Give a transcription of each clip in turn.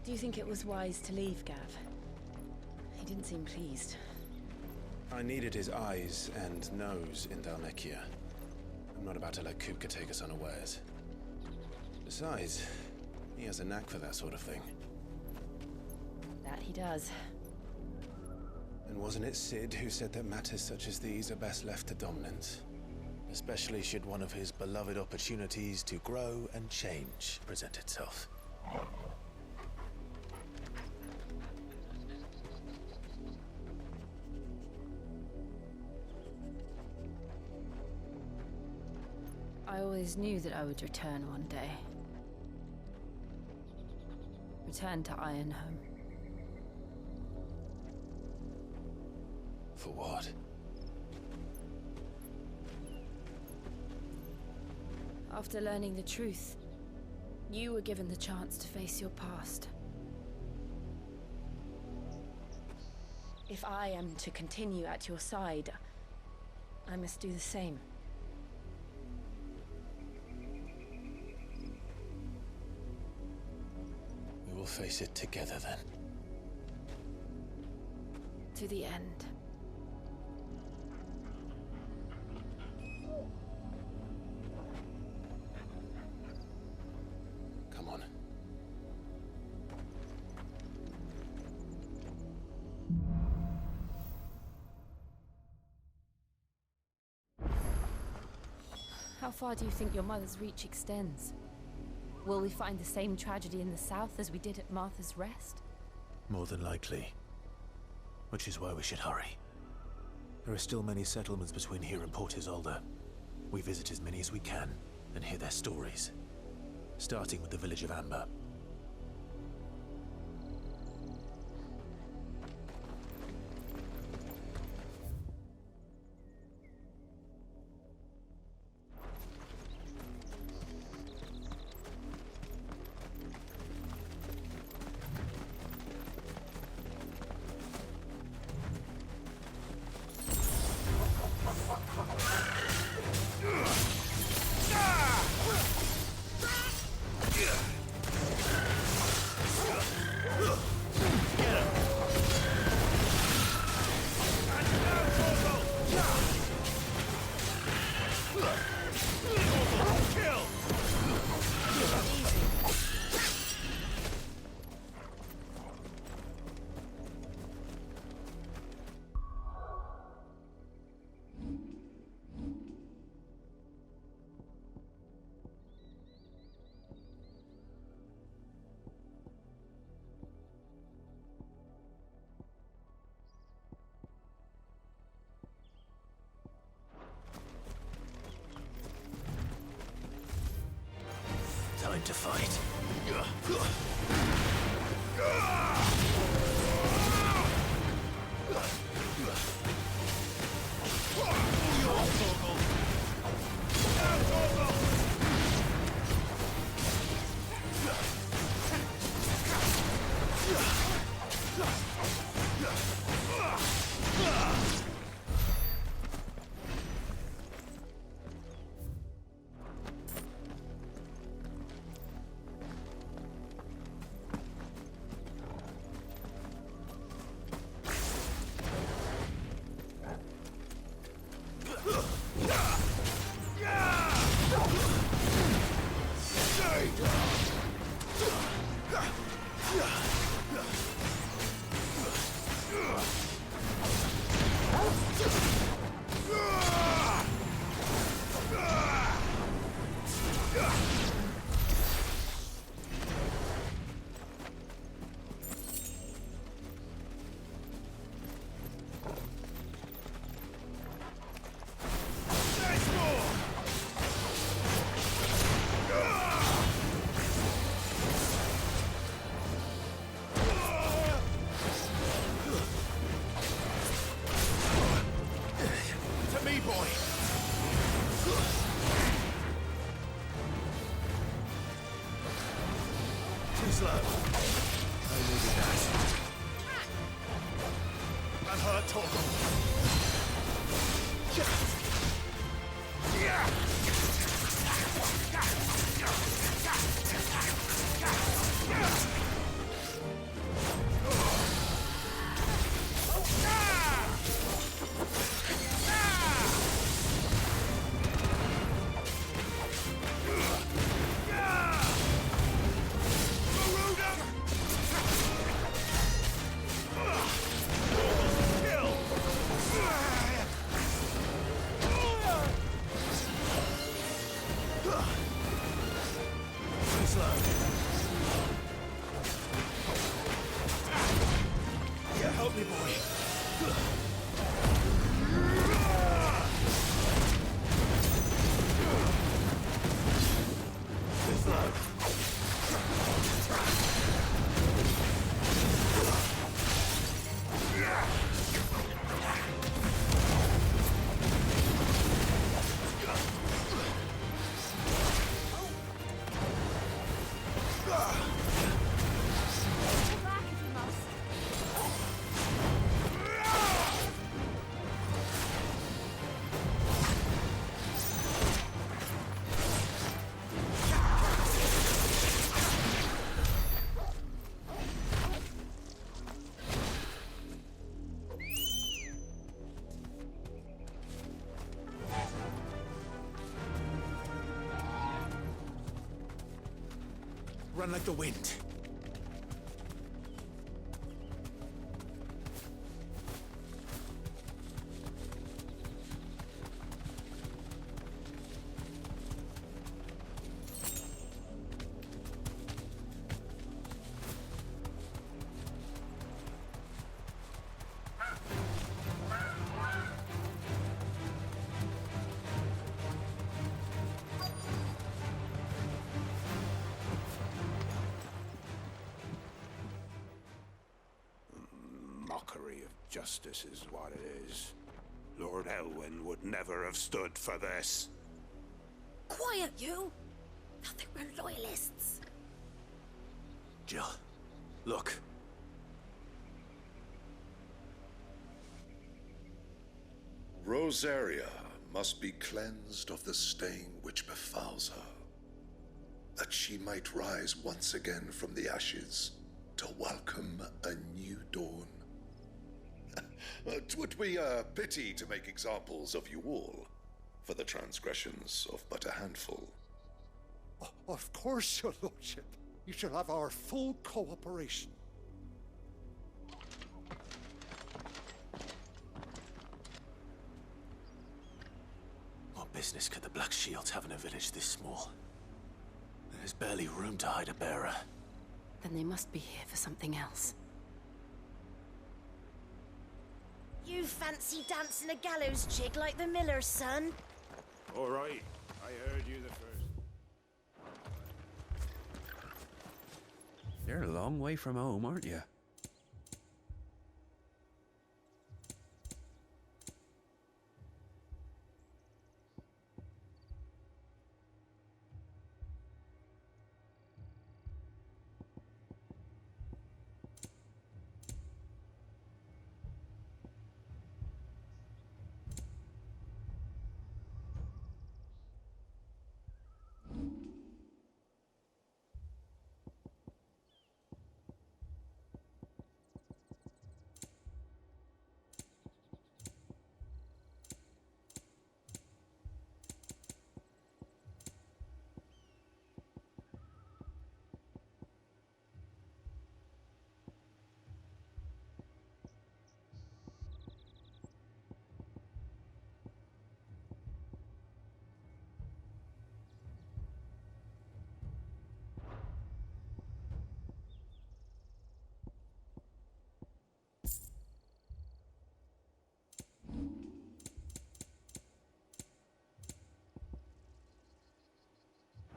Do you think it was wise to leave, Gav? He didn't seem pleased. I needed his eyes and nose in Dhalmekia. I'm not about to let Kupka take us unawares. Besides, he has a knack for that sort of thing. That he does. And wasn't it Sid who said that matters such as these are best left to dominance? Especially should one of his beloved opportunities to grow and change present itself. I always knew that I would return one day. Return to Ironhome. For what? After learning the truth, you were given the chance to face your past. If I am to continue at your side, I must do the same. We will face it together then. To the end. Come on. How far do you think your mother's reach extends? Will we find the same tragedy in the south as we did at Martha's Rest? More than likely. Which is why we should hurry. There are still many settlements between here and Port Isolde. We visit as many as we can and hear their stories. Starting with the village of Amber. Time to fight. Slow. I needed that. I'm hurt, Torgal. Help me, boy. Run like the wind. Mockery of justice is what it is. Lord Elwyn would never have stood for this. Quiet, you! I think we're loyalists. Jill, look. Rosaria must be cleansed of the stain which befouls her, that she might rise once again from the ashes to welcome a new dawn. 'Twould be a pity to make examples of you all, for the transgressions of but a handful. Of course, your lordship. You shall have our full cooperation. What business could the Black Shields have in a village this small? There's barely room to hide a bearer. Then they must be here for something else. You fancy dancing a gallows jig like the miller's son? All right, I heard you the first. You're a long way from home, aren't you?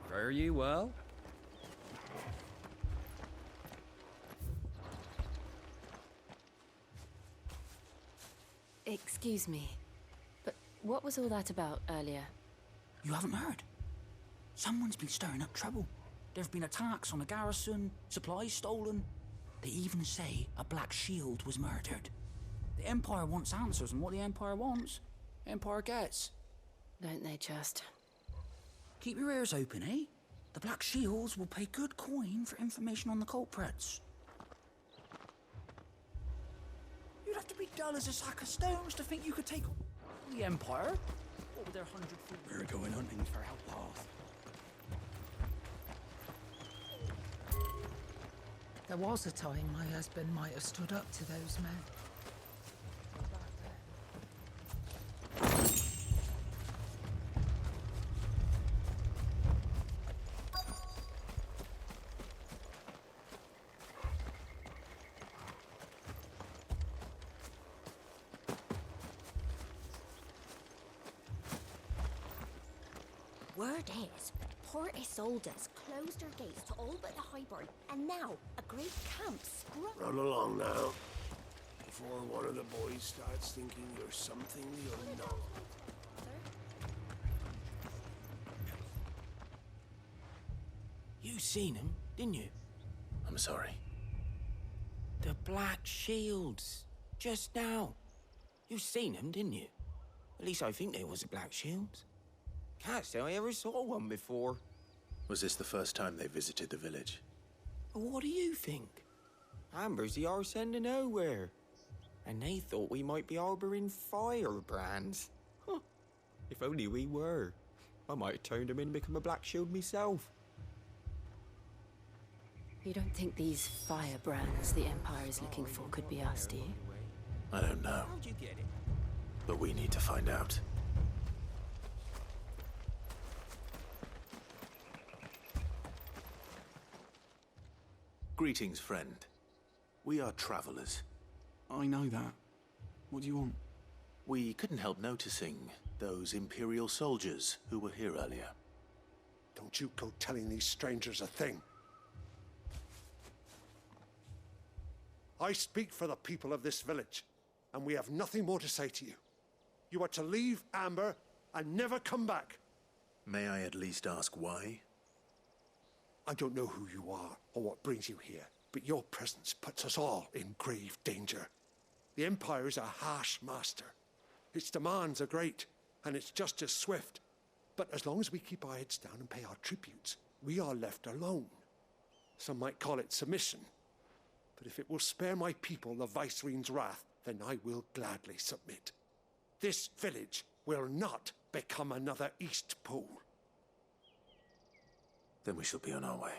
Fare ye well? Excuse me, but what was all that about earlier? You haven't heard? Someone's been stirring up trouble. There have been attacks on the garrison, supplies stolen. They even say a Black Shield was murdered. The Empire wants answers, and what the Empire wants, Empire gets. Don't they just? Keep your ears open, eh? The Black Shields will pay good coin for information on the culprits. You'd have to be dull as a sack of stones to think you could take the Empire. What with their 100 feet? We're going hunting for outlaws. There was a time my husband might have stood up to those men. Word is, Port Isolde's closed her gates to all but the Highborn, and now a great camp Run along now, before one of the boys starts thinking you're something you're not. You seen him, didn't you? I'm sorry. The Black Shields. Just now. You seen them, didn't you? At least I think they was the Black Shields. Can't say I ever saw one before. Was this the first time they visited the village? What do you think? Amber's the arse end of nowhere. And they thought we might be harbouring firebrands. Huh. If only we were. I might have turned them in and become a Black Shield myself. You don't think these firebrands the Empire is looking for could be us, do you? I don't know. How'd you get it? But we need to find out. Greetings, friend. We are travelers. I know that. What do you want? We couldn't help noticing those Imperial soldiers who were here earlier. Don't you go telling these strangers a thing. I speak for the people of this village, and we have nothing more to say to you. You are to leave Amber and never come back. May I at least ask why? I don't know who you are or what brings you here, but your presence puts us all in grave danger. The Empire is a harsh master. Its demands are great, and its justice swift. But as long as we keep our heads down and pay our tributes, we are left alone. Some might call it submission. But if it will spare my people the Viceroy's wrath, then I will gladly submit. This village will not become another East Pool. Then we shall be on our way.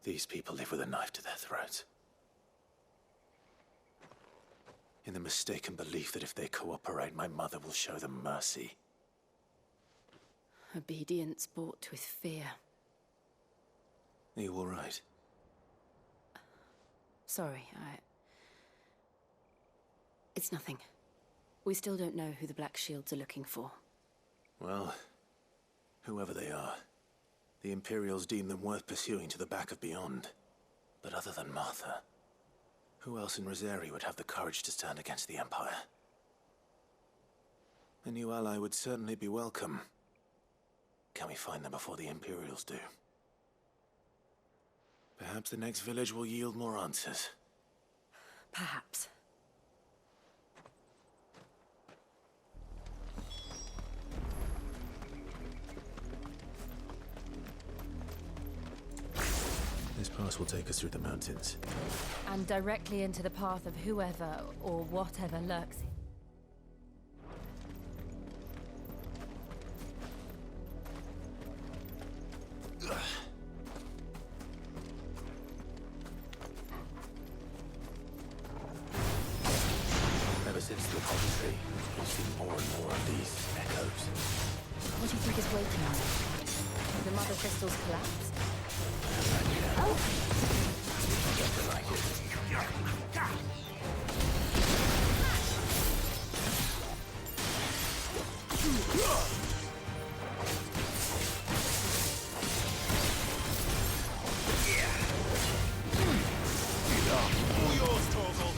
These people live with a knife to their throats. In the mistaken belief that if they cooperate, my mother will show them mercy. Obedience bought with fear. Are you all right? Sorry, It's nothing. We still don't know who the Black Shields are looking for. Well, whoever they are, the Imperials deem them worth pursuing to the back of beyond. But other than Martha, who else in Rosari would have the courage to stand against the Empire? A new ally would certainly be welcome. Can we find them before the Imperials do? Perhaps the next village will yield more answers. Perhaps. This pass will take us through the mountains. And directly into the path of whoever or whatever lurks. Ever since the tree, we've seen more and more of these echoes. What do you think is waiting on it? Have the mother crystals collapsed? Oh! Just like it. All yours, Torgal.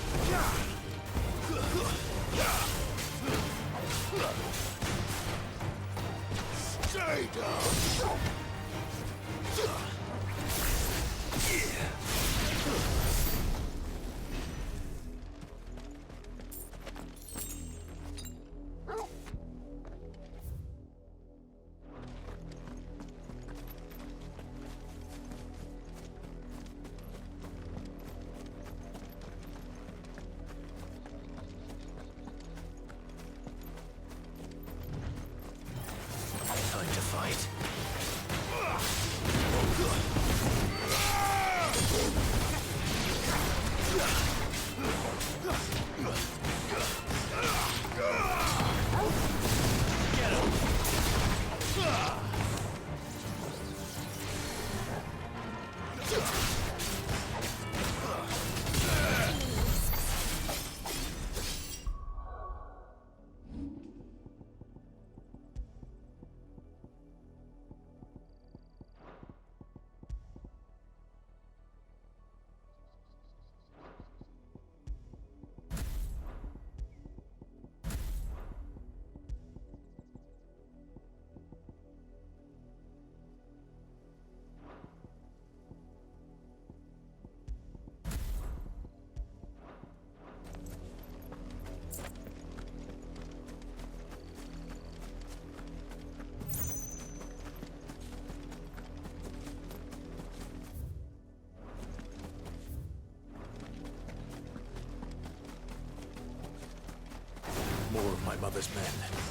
Stay down. Time to fight. Get him! mother's men.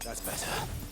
That's better.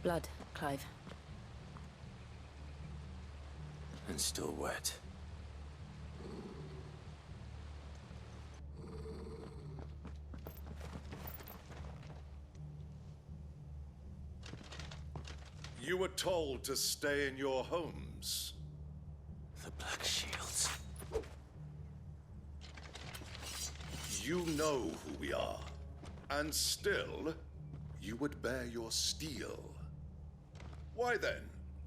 blood, Clive. And still wet. You were told to stay in your homes. The Black Shields. You know who we are. And still, you would bear your steel. Why then?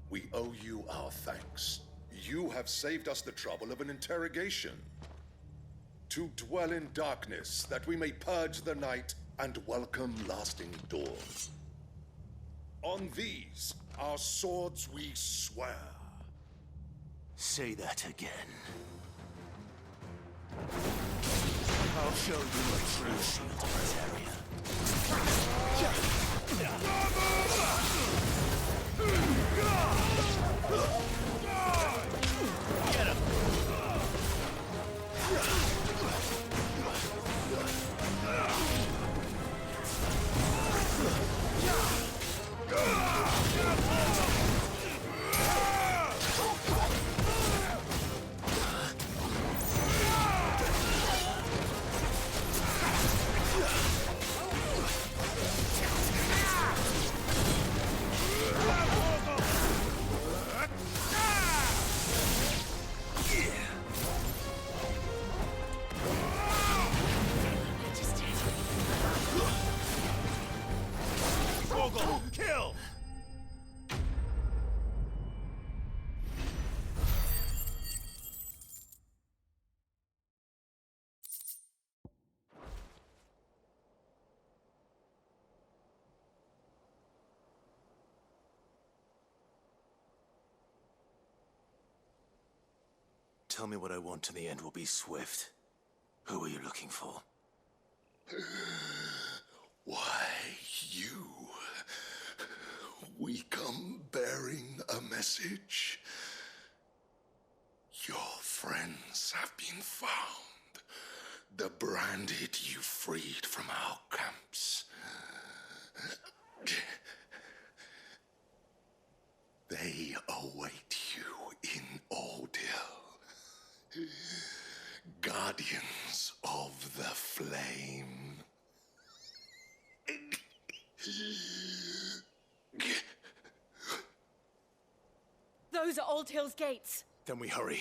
We owe you our thanks. You have saved us the trouble of an interrogation. To dwell in darkness, that we may purge the night and welcome lasting dawn. On these, our swords we swear. Say that again. I'll show you a true shield Materia. Get him! Kill! Tell me what I want and the end will be swift. Who are you looking for? Why, you. We come bearing a message. Your friends have been found. The branded you freed from our camps. They await you in Ordeal. Guardians of the Flame. Those are Old Hill's gates. Then we hurry.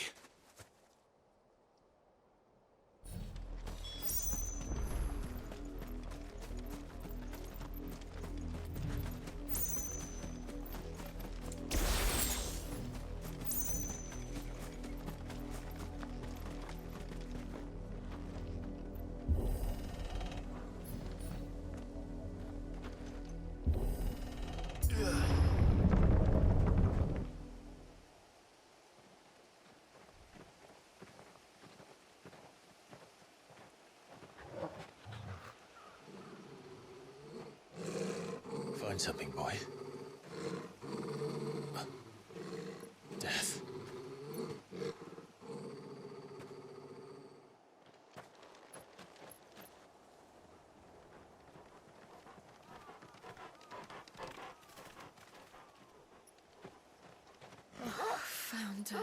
Find something, boy. Death. Found her.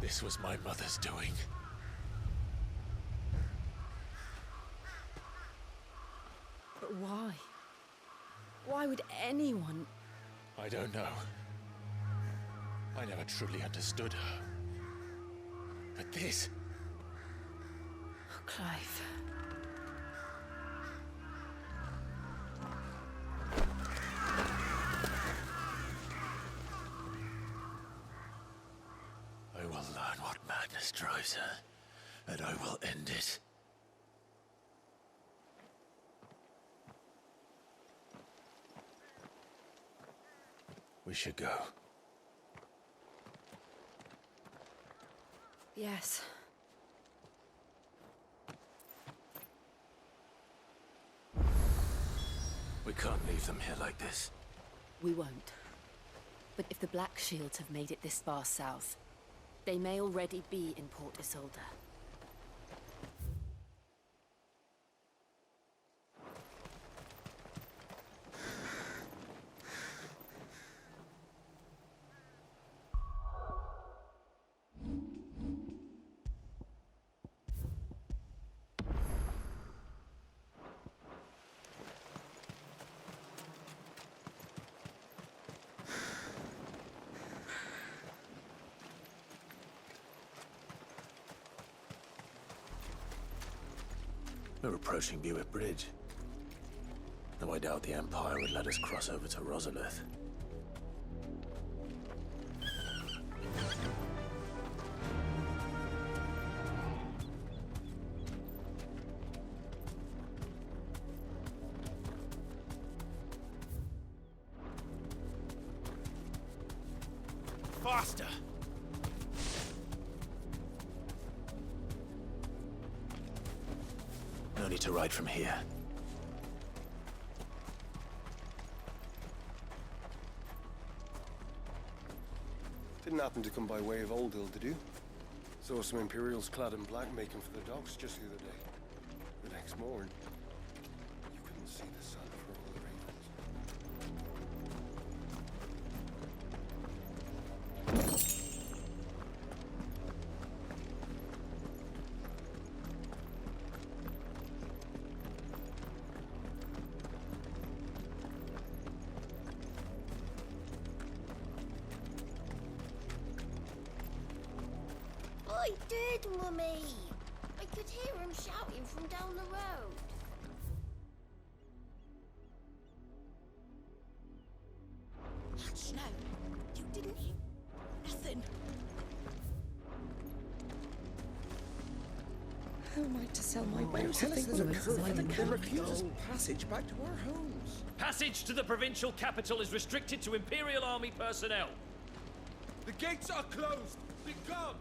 This was my mother's doing. But why? Why would anyone... I don't know. I never truly understood her. But this... Oh, Clive. I will learn what madness drives her, and I will end it. We should go. Yes. We can't leave them here like this. We won't. But if the Black Shields have made it this far south, they may already be in Port Isolde. We're approaching Buick Bridge. Though I doubt the Empire would let us cross over to Rosalith. Faster! No need to ride from here. Didn't happen to come by way of Old Hill, did you? Saw some Imperials clad in black making for the docks just the other day. The next morning, you couldn't see the sun for all the ravens. I did, Mummy! I could hear him shouting from down the road. Snow, you didn't... Nothing. How am I to sell my boat? Tell us there's a curfew. They the refuse us passage back to our homes. Passage to the provincial capital is restricted to Imperial Army personnel. The gates are closed! Be gone!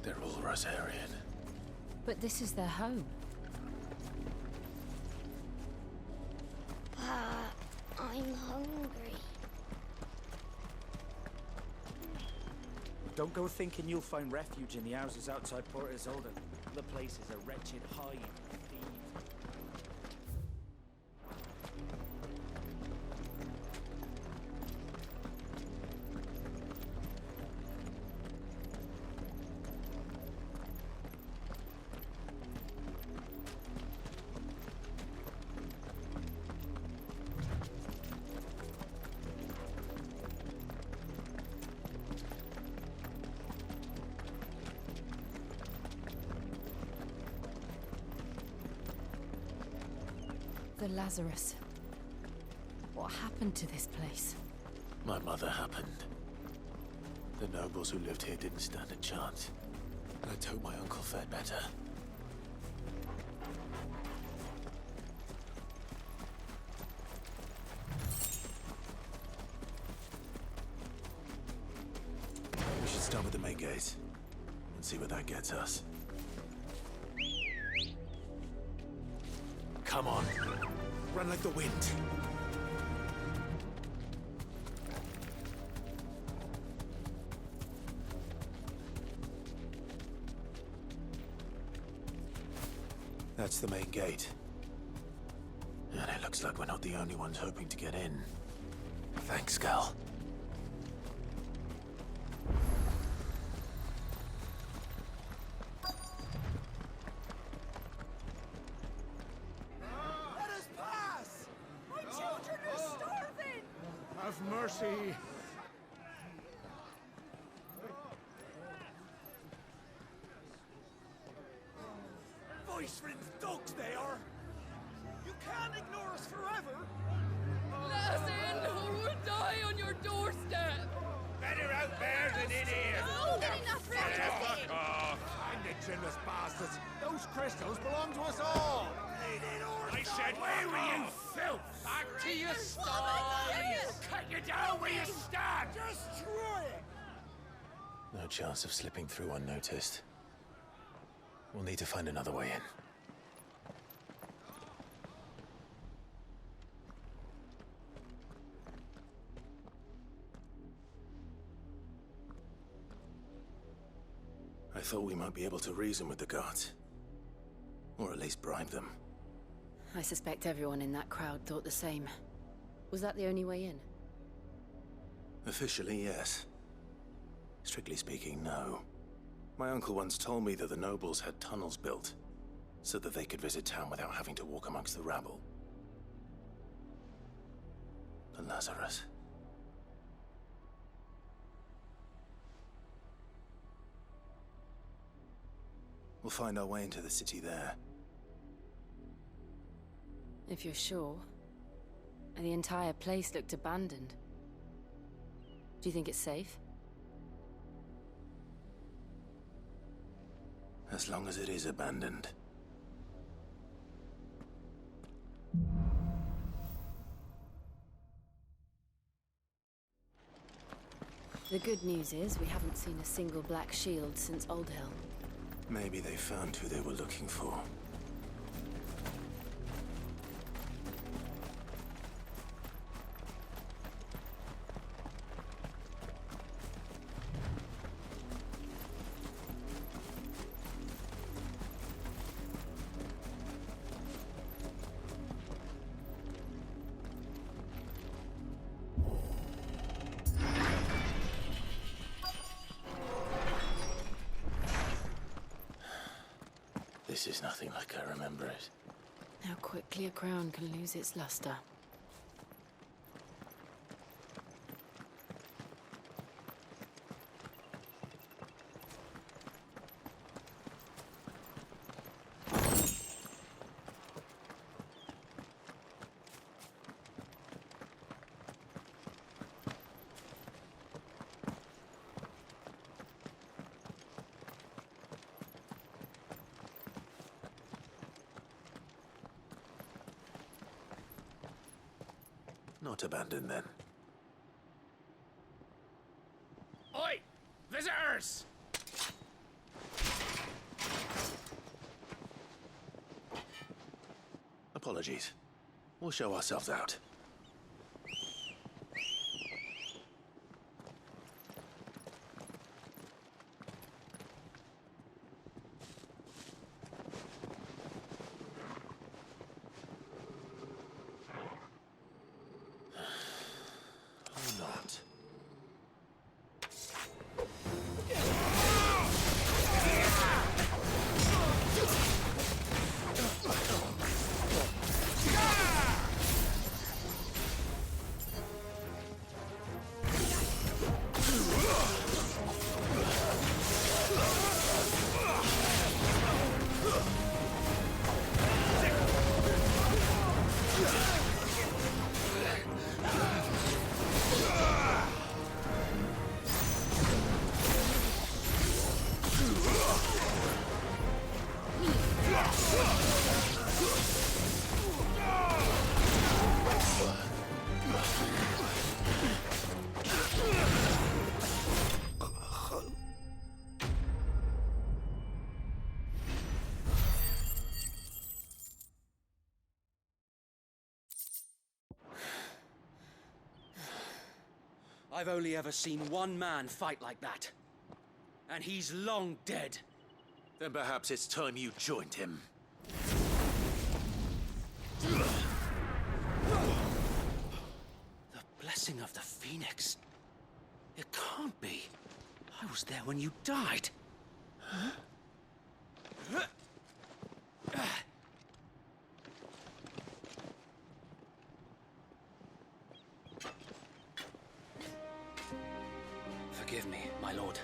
They're all Rosarian. But this is their home. I'm hungry. Don't go thinking you'll find refuge in the houses outside Port Isolde. The place is a wretched hive of thieves. The Lazarus. What happened to this place? My mother happened. The nobles who lived here didn't stand a chance. Let's hope my uncle fared better. We should start with the main gate and see where that gets us. Come on. Run like the wind. That's the main gate. And it looks like we're not the only ones hoping to get in. Thanks, Gal. Have mercy. Voice-ridden dogs they are! You can't ignore us forever! Let us in, or we'll die on your doorstep! Better out there than in here! Oh, get enough Fuck off! And it's shameless bastards! Those crystals belong to us all! I said, where you filth! Back to your sties! Cut you down where you stand! Destroy it! No chance of slipping through unnoticed. We'll need to find another way in. I thought we might be able to reason with the guards. Or at least bribe them. I suspect everyone in that crowd thought the same. Was that the only way in? Officially, yes. Strictly speaking, no. My uncle once told me that the nobles had tunnels built, so that they could visit town without having to walk amongst the rabble. But Lazarus... We'll find our way into the city there. If you're sure. And the entire place looked abandoned. Do you think it's safe? As long as it is abandoned. The good news is we haven't seen a single black shield since Old Hill. Maybe they found who they were looking for. This is nothing like I remember it. How quickly a crown can lose its luster. Not abandoned, then. Oi! Visitors! Apologies. We'll show ourselves out. I've only ever seen one man fight like that. And he's long dead. Then perhaps it's time you joined him. The blessing of the Phoenix. It can't be. I was there when you died. Huh? Forgive me, my lord.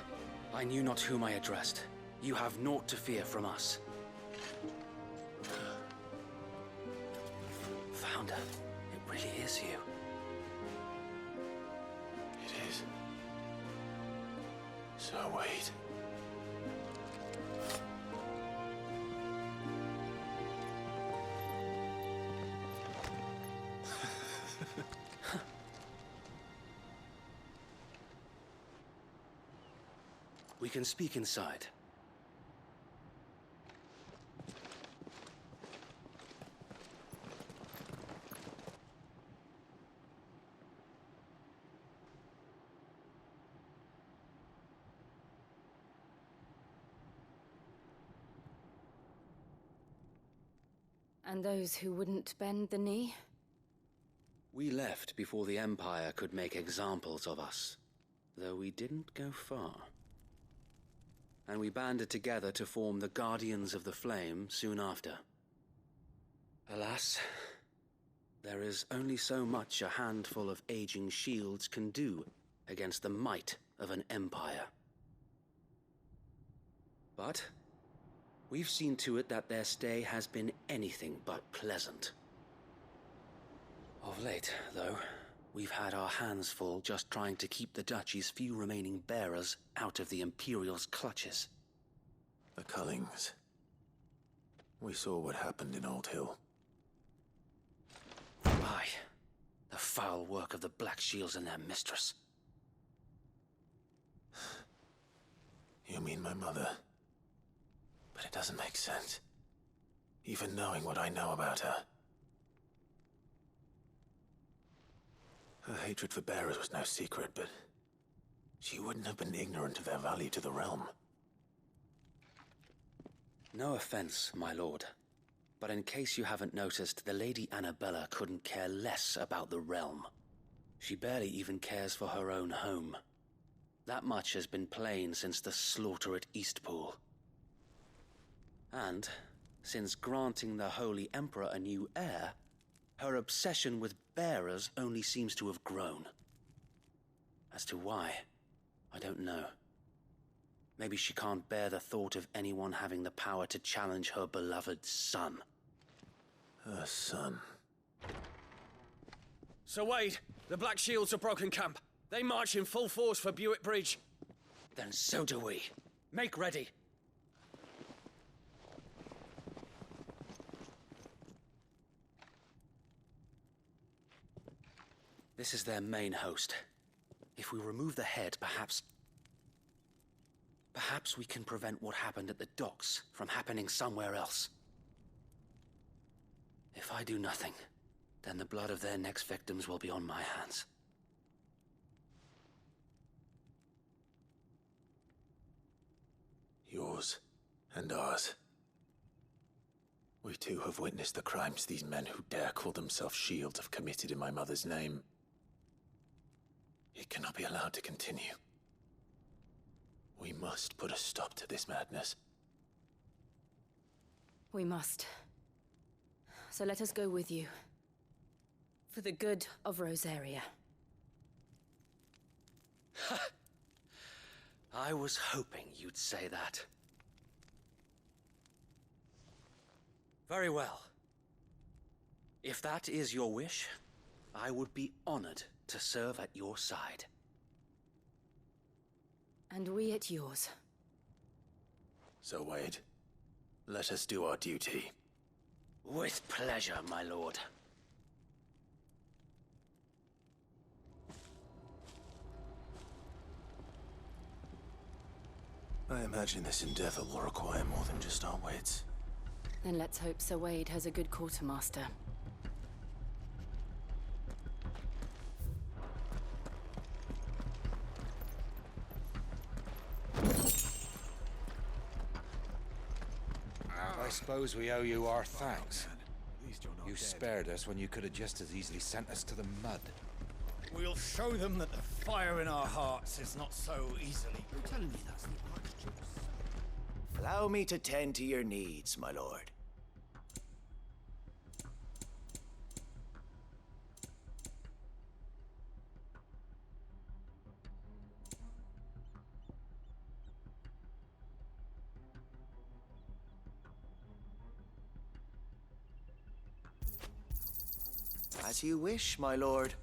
I knew not whom I addressed. You have naught to fear from us. Founder, it really is you. It is. So wait. We can speak inside. And those who wouldn't bend the knee? We left before the Empire could make examples of us, though we didn't go far. And we banded together to form the Guardians of the Flame soon after. Alas, there is only so much a handful of aging shields can do against the might of an empire. But we've seen to it that their stay has been anything but pleasant. Of late, though, we've had our hands full just trying to keep the Duchy's few remaining bearers out of the Imperial's clutches. The Cullings. We saw what happened in Old Hill. Aye. The foul work of the Black Shields and their mistress. You mean my mother? But it doesn't make sense. Even knowing what I know about her. Her hatred for bearers was no secret, but she wouldn't have been ignorant of their value to the realm. No offense, my lord. But in case you haven't noticed, the Lady Annabella couldn't care less about the realm. She barely even cares for her own home. That much has been plain since the slaughter at Eastpool. And, since granting the Holy Emperor a new heir, her obsession with bearers only seems to have grown. As to why, I don't know. Maybe she can't bear the thought of anyone having the power to challenge her beloved son. Her son. Sir Wade, the Black Shields have broken camp. They march in full force for Buick Bridge. Then so do we. Make ready. This is their main host. If we remove the head, perhaps we can prevent what happened at the docks from happening somewhere else. If I do nothing, then the blood of their next victims will be on my hands. Yours and ours. We too have witnessed the crimes these men who dare call themselves shields have committed in my mother's name. It cannot be allowed to continue. We must put a stop to this madness. We must. So let us go with you. For the good of Rosaria. I was hoping you'd say that. Very well. If that is your wish, I would be honored to serve at your side. And we at yours. So, Wade, let us do our duty. With pleasure, my lord. I imagine this endeavor will require more than just our wits. Then let's hope Sir Wade has a good quartermaster. I suppose we owe you our thanks. You spared us when you could have just as easily sent us to the mud. We'll show them that the fire in our hearts is not so easily. You're telling me that's the Archduke's... Allow me to tend to your needs, my lord. As you wish, my lord.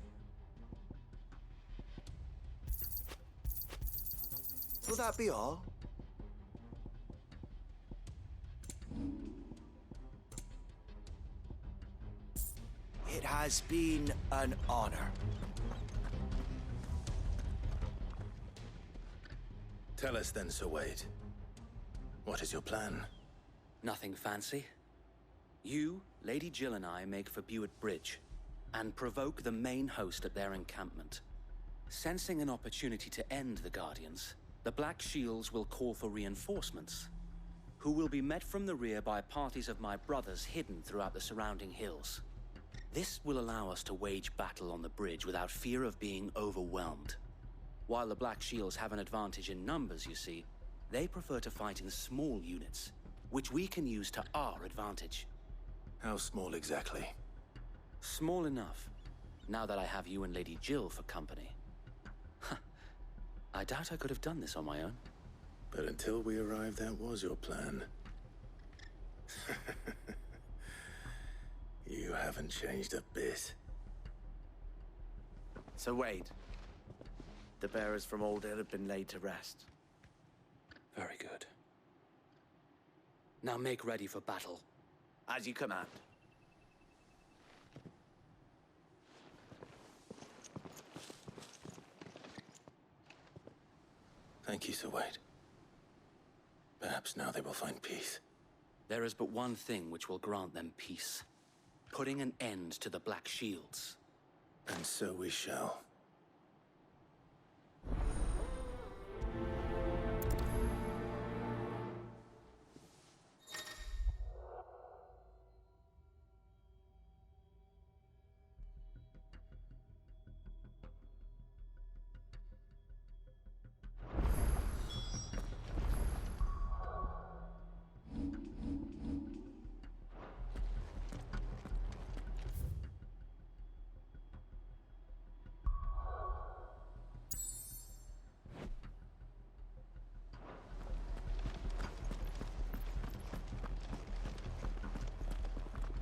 Will that be all? It has been an honor. Tell us then, Sir Wade. What is your plan? Nothing fancy. You, Lady Jill and I make for Buett Bridge and provoke the main host at their encampment. Sensing an opportunity to end the Guardians, the Black Shields will call for reinforcements, who will be met from the rear by parties of my brothers hidden throughout the surrounding hills. This will allow us to wage battle on the bridge without fear of being overwhelmed. While the Black Shields have an advantage in numbers, you see, they prefer to fight in small units, which we can use to our advantage. How small exactly? Small enough, now that I have you and Lady Jill for company. I doubt I could have done this on my own. But until we arrived, that was your plan. You haven't changed a bit. So Wade, the bearers from Old Hill have been laid to rest. Very good. Now make ready for battle. As you command. Thank you, Sir Wade. Perhaps now they will find peace. There is but one thing which will grant them peace. Putting an end to the Black Shields. And so we shall.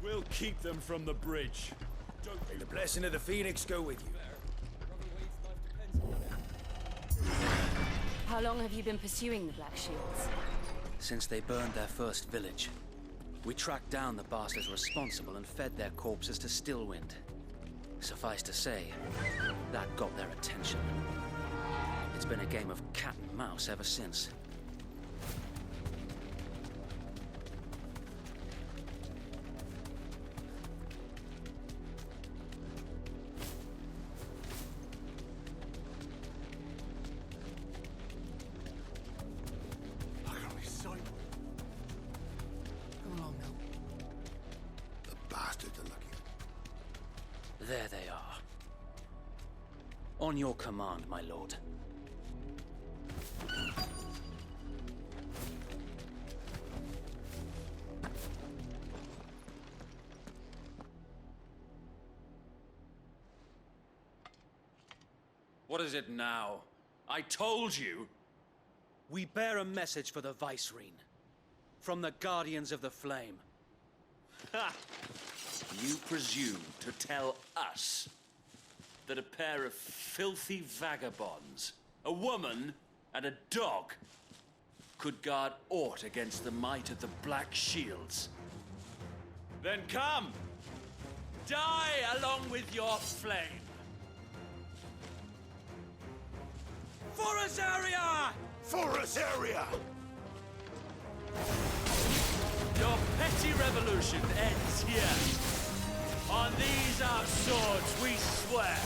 We'll keep them from the bridge. May the blessing of the Phoenix go with you. How long have you been pursuing the Black Shields? Since they burned their first village. We tracked down the bastards responsible and fed their corpses to Stillwind. Suffice to say, that got their attention. It's been a game of cat and mouse ever since. There they are. On your command, my lord. What is it now? I told you! We bear a message for the Vicereine. From the Guardians of the Flame. Ha! You presume to tell us that a pair of filthy vagabonds, a woman and a dog, could guard aught against the might of the Black Shields? Then come! Die along with your flame! For Azaria! For Azaria! Your petty revolution ends here. On these our swords we swear.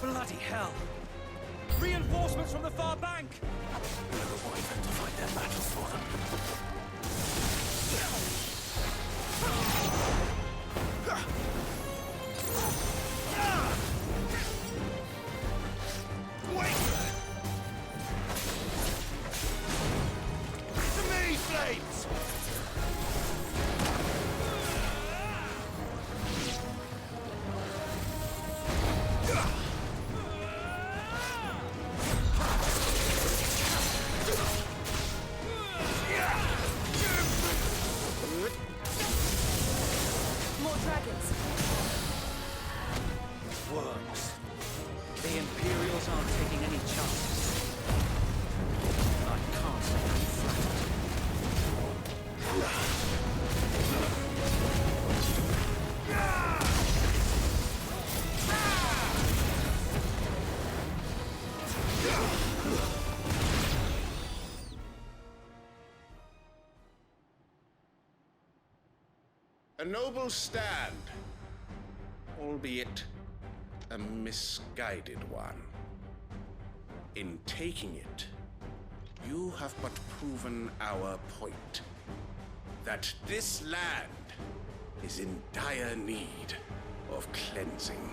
Bloody hell! Reinforcements from the far bank! We'll avoid them to fight their battles for them. Wait! To me, flames! More dragons. Worms. The Imperials aren't taking any chances. I can't let them flattered. A noble stand, albeit a misguided one. In taking it, you have but proven our point. That this land is in dire need of cleansing.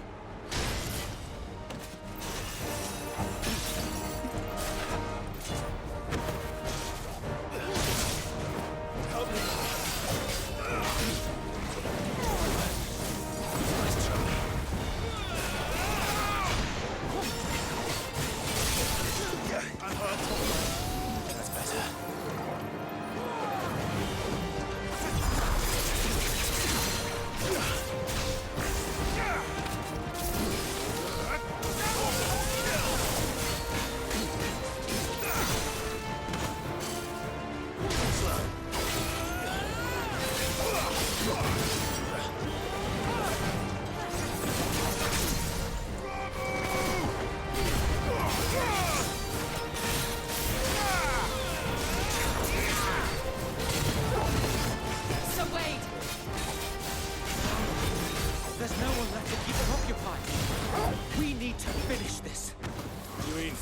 Help me! I'm hurt. That's better.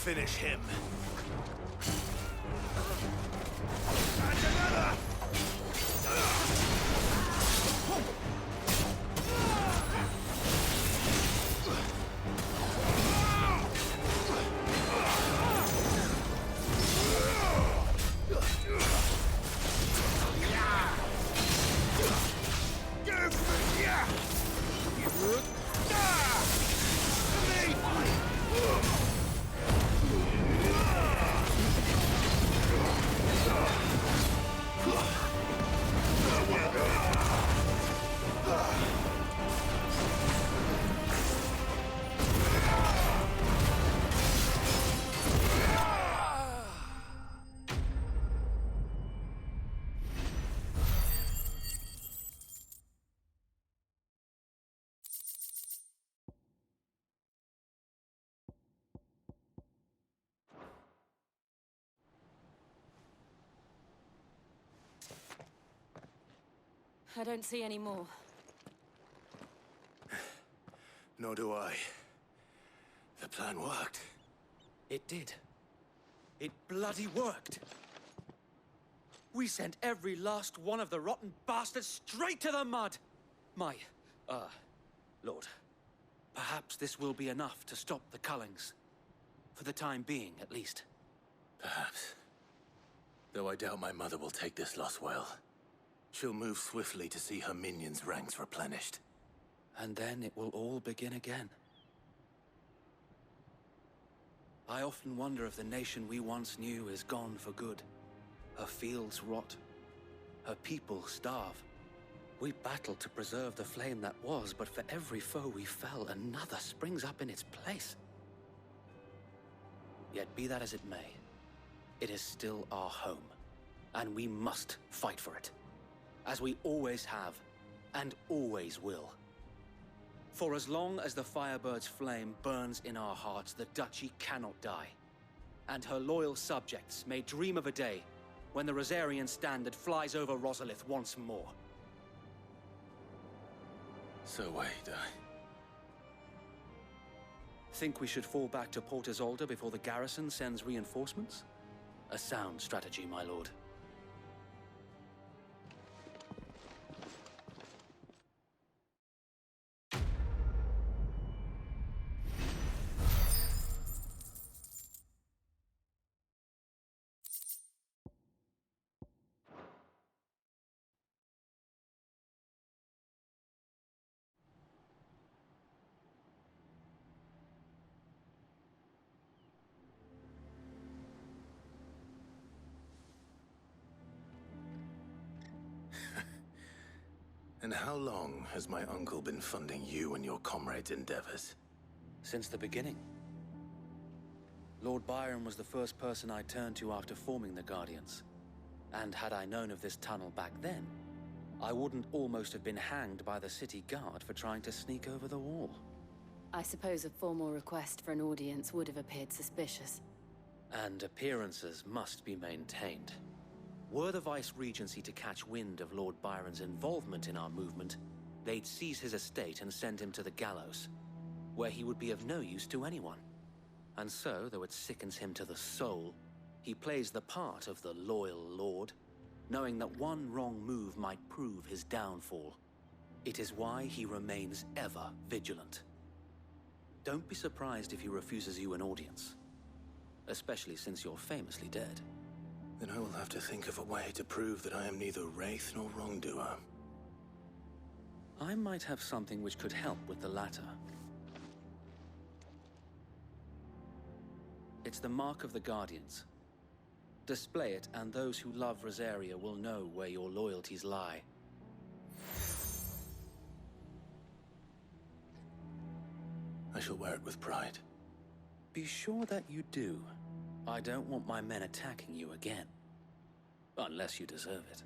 Finish him. I don't see any more. Nor do I. The plan worked. It did. It bloody worked. We sent every last one of the rotten bastards straight to the mud! Lord, perhaps this will be enough to stop the Cullings. For the time being, at least. Perhaps. Though I doubt my mother will take this loss well. She'll move swiftly to see her minions' ranks replenished. And then it will all begin again. I often wonder if the nation we once knew is gone for good. Her fields rot. Her people starve. We battled to preserve the flame that was, but for every foe we fell, another springs up in its place. Yet be that as it may, it is still our home, and we must fight for it. As we always have, and always will. For as long as the Firebird's flame burns in our hearts, the Duchy cannot die. And her loyal subjects may dream of a day when the Rosarian standard flies over Rosalith once more. So wait, Think we should fall back to Port Isolde before the garrison sends reinforcements? A sound strategy, my lord. And how long has my uncle been funding you and your comrades' endeavors? Since the beginning. Lord Byron was the first person I turned to after forming the Guardians. And had I known of this tunnel back then, I wouldn't almost have been hanged by the city guard for trying to sneak over the wall. I suppose a formal request for an audience would have appeared suspicious. And appearances must be maintained. Were the Vice-Regency to catch wind of Lord Byron's involvement in our movement, they'd seize his estate and send him to the gallows, where he would be of no use to anyone. And so, though it sickens him to the soul, he plays the part of the loyal lord, knowing that one wrong move might prove his downfall. It is why he remains ever vigilant. Don't be surprised if he refuses you an audience, especially since you're famously dead. Then I will have to think of a way to prove that I am neither wraith nor wrongdoer. I might have something which could help with the latter. It's the Mark of the Guardians. Display it, and those who love Rosaria will know where your loyalties lie. I shall wear it with pride. Be sure that you do. I don't want my men attacking you again. Unless you deserve it.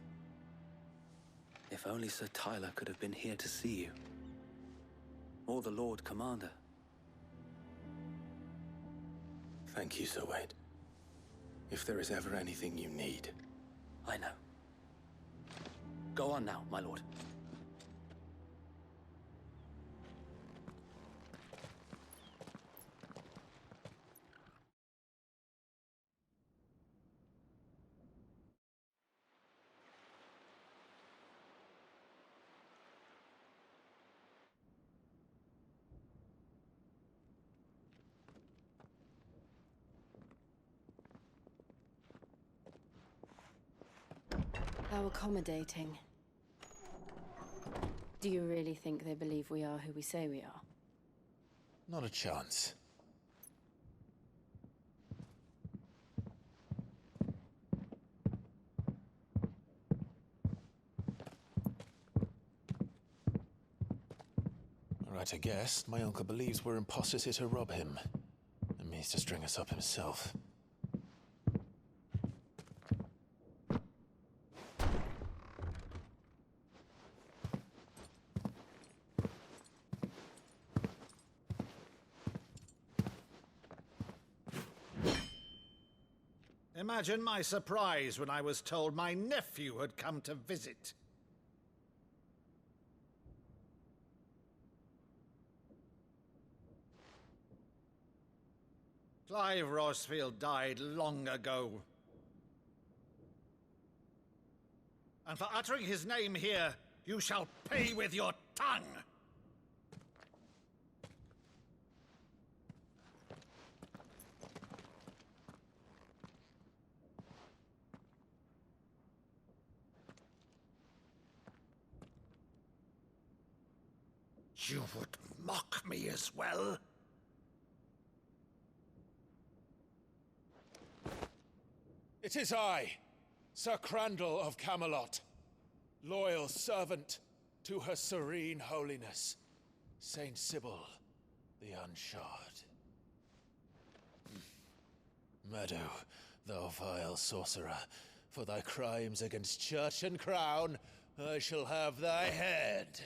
If only Sir Tyler could have been here to see you. Or the Lord Commander. Thank you, Sir Wade. If there is ever anything you need. I know. Go on now, my lord. How accommodating. Do you really think they believe we are who we say we are? Not a chance. Right, I guess. My uncle believes we're imposters here to rob him, and means to string us up himself. Imagine my surprise when I was told my nephew had come to visit. Clive Rosfield died long ago. And for uttering his name here, you shall pay with your tongue! You would mock me as well? It is I, Sir Crandall of Camelot, loyal servant to Her Serene Holiness, Saint Sybil the Unshod. Meadow, thou vile sorcerer, for thy crimes against church and crown, I shall have thy head.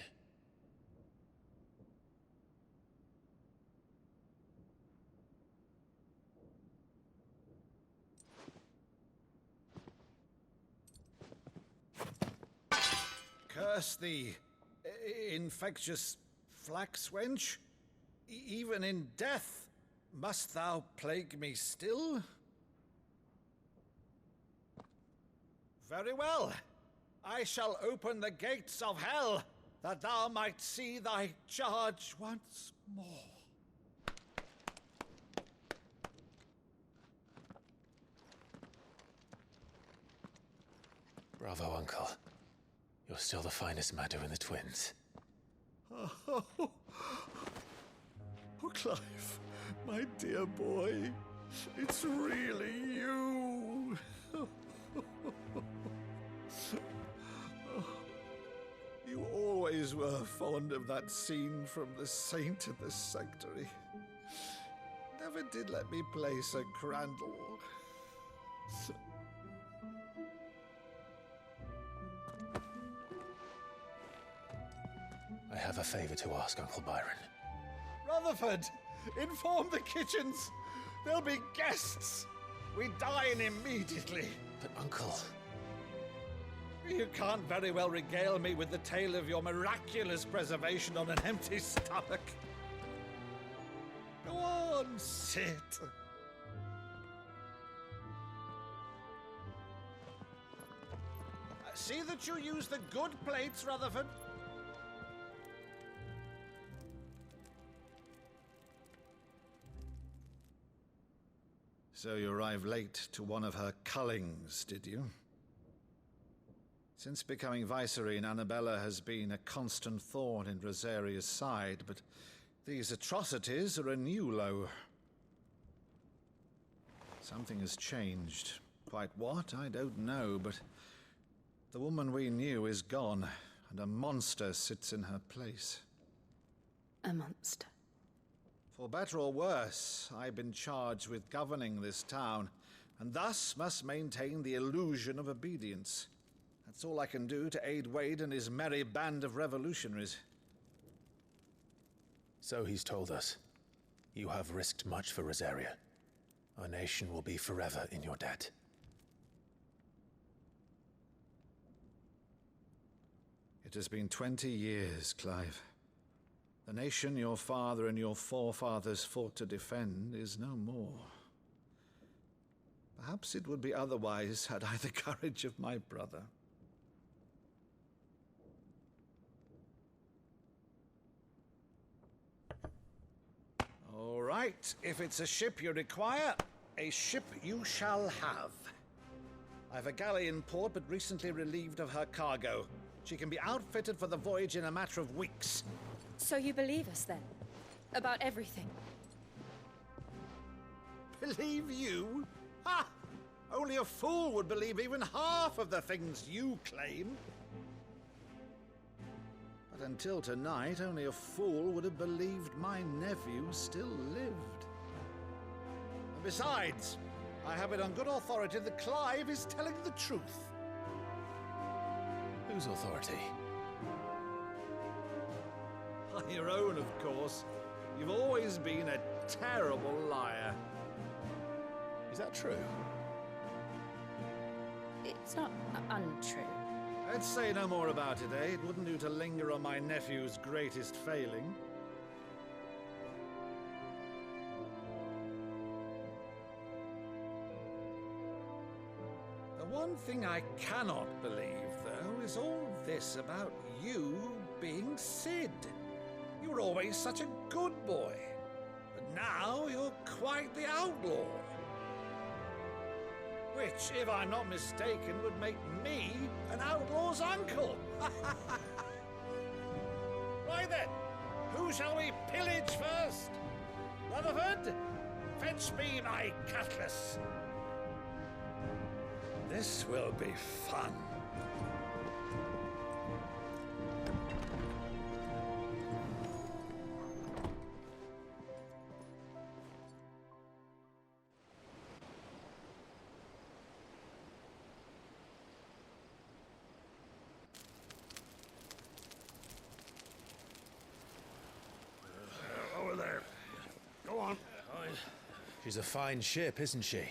Curse thee, infectious flax wench. Even in death, must thou plague me still? Very well. I shall open the gates of hell, that thou might see thy charge once more. Bravo, Uncle. You're still the finest Maddo in the twins. Oh, Clive, my dear boy, it's really you. You always were fond of that scene from The Saint in the Sanctuary. Never did let me play Sir Crandall. I have a favor to ask, Uncle Byron. Rutherford, inform the kitchens. There'll be guests. We dine immediately. But, Uncle... You can't very well regale me with the tale of your miraculous preservation on an empty stomach. Go on, sit. See that you use the good plates, Rutherford. So you arrived late to one of her cullings, did you? Since becoming Vicereine, Annabella has been a constant thorn in Rosaria's side, but these atrocities are a new low. Something has changed. Quite what, I don't know, but the woman we knew is gone, and a monster sits in her place. A monster? For better or worse, I've been charged with governing this town, and thus must maintain the illusion of obedience. That's all I can do to aid Wade and his merry band of revolutionaries. So he's told us. You have risked much for Rosaria. Our nation will be forever in your debt. It has been 20 years, Clive. The nation your father and your forefathers fought to defend is no more. Perhaps it would be otherwise had I the courage of my brother. All right, if it's a ship you require, a ship you shall have. I've a galley in port, but recently relieved of her cargo. She can be outfitted for the voyage in a matter of weeks. So you believe us, then? About everything? Believe you? Ha! Only a fool would believe even half of the things you claim. But until tonight, only a fool would have believed my nephew still lived. And besides, I have it on good authority that Clive is telling the truth. Whose authority? On your own, of course. You've always been a terrible liar. Is that true? It's not untrue. Let's say no more about it, eh? It wouldn't do to linger on my nephew's greatest failing. The one thing I cannot believe, though, is all this about you being Sid. You were always such a good boy, but now you're quite the outlaw. Which, if I'm not mistaken, would make me an outlaw's uncle. Right then, who shall we pillage first? Rutherford, fetch me my cutlass. This will be fun. Over there. Go on. She's a fine ship, isn't she?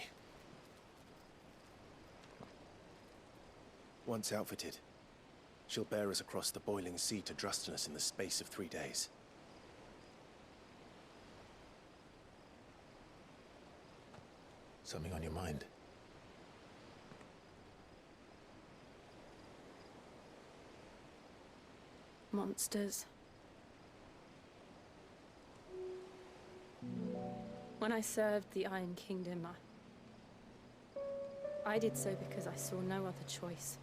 Once outfitted, she'll bear us across the boiling sea to Drustinus in the space of 3 days. Something on your mind? Monsters. When I served the Iron Kingdom, I did so because I saw no other choice.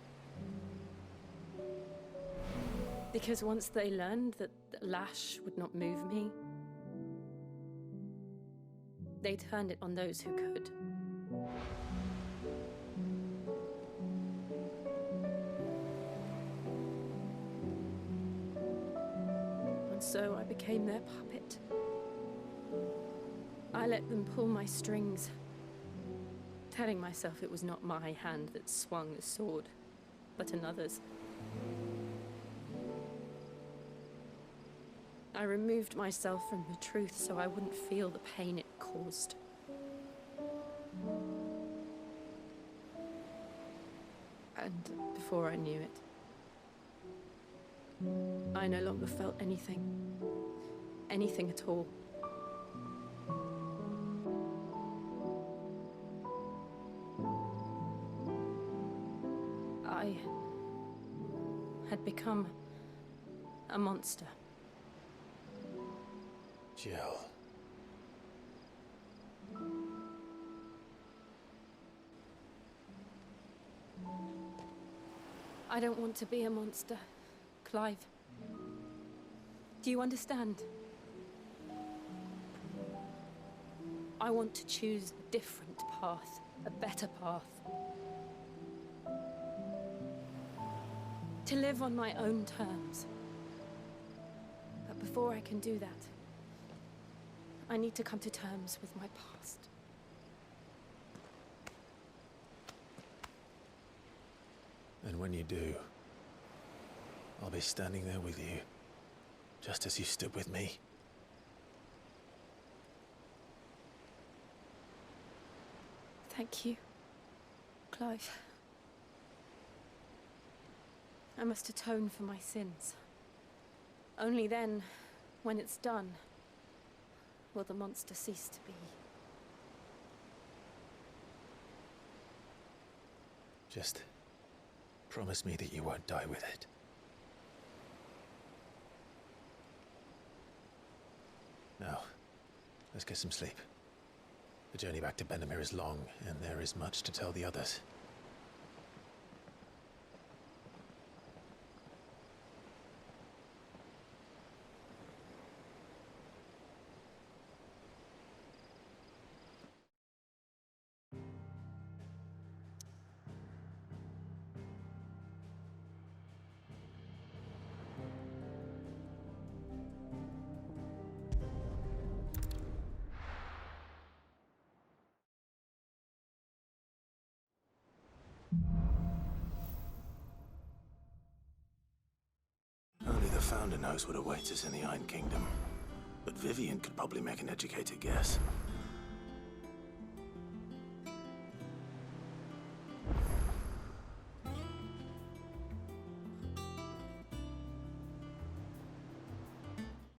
Because once they learned that Lash would not move me, they turned it on those who could. And so I became their puppet. I let them pull my strings, telling myself it was not my hand that swung the sword, but another's. I removed myself from the truth so I wouldn't feel the pain it caused. And before I knew it, I no longer felt anything. Anything at all. I had become a monster. Jill. I don't want to be a monster, Clive. Do you understand? I want to choose a different path, a better path. To live on my own terms. But before I can do that, I need to come to terms with my past. And when you do, I'll be standing there with you, just as you stood with me. Thank you, Clive. I must atone for my sins. Only then, when it's done, will the monster cease to be. Just promise me that you won't die with it. Now, let's get some sleep. The journey back to Benamir is long, and there is much to tell the others. Only the Founder knows what awaits us in the Iron Kingdom. But Vivian could probably make an educated guess.